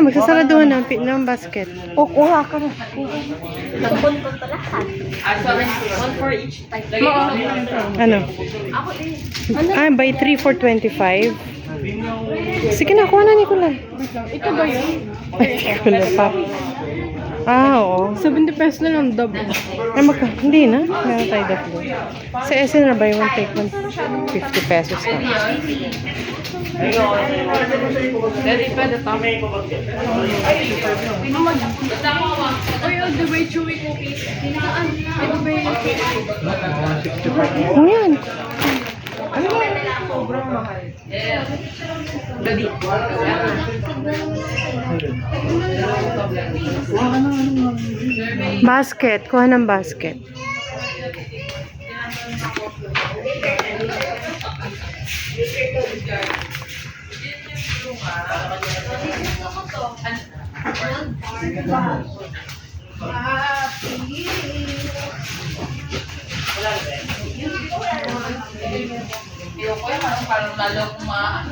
magsasaraduhan ng basket. O, kuha ka na. One for each type. Ano? Ah, buy 3 for 25. Sige na, kuha na, Nicolay. Ito ba yun? Ay, Nicolay pa. Ah, oo. 70 pesos na lang double. Ay, hindi na. Meron tayo daflo. Sa SN na buy one, take one. 50 pesos na. Ready pa the top. Oy, the way chewy cookies. Ito ba yun? Ano yan? Ready. Basket. Kuha ng basket. Ayoko yan, parang lalo kumaan.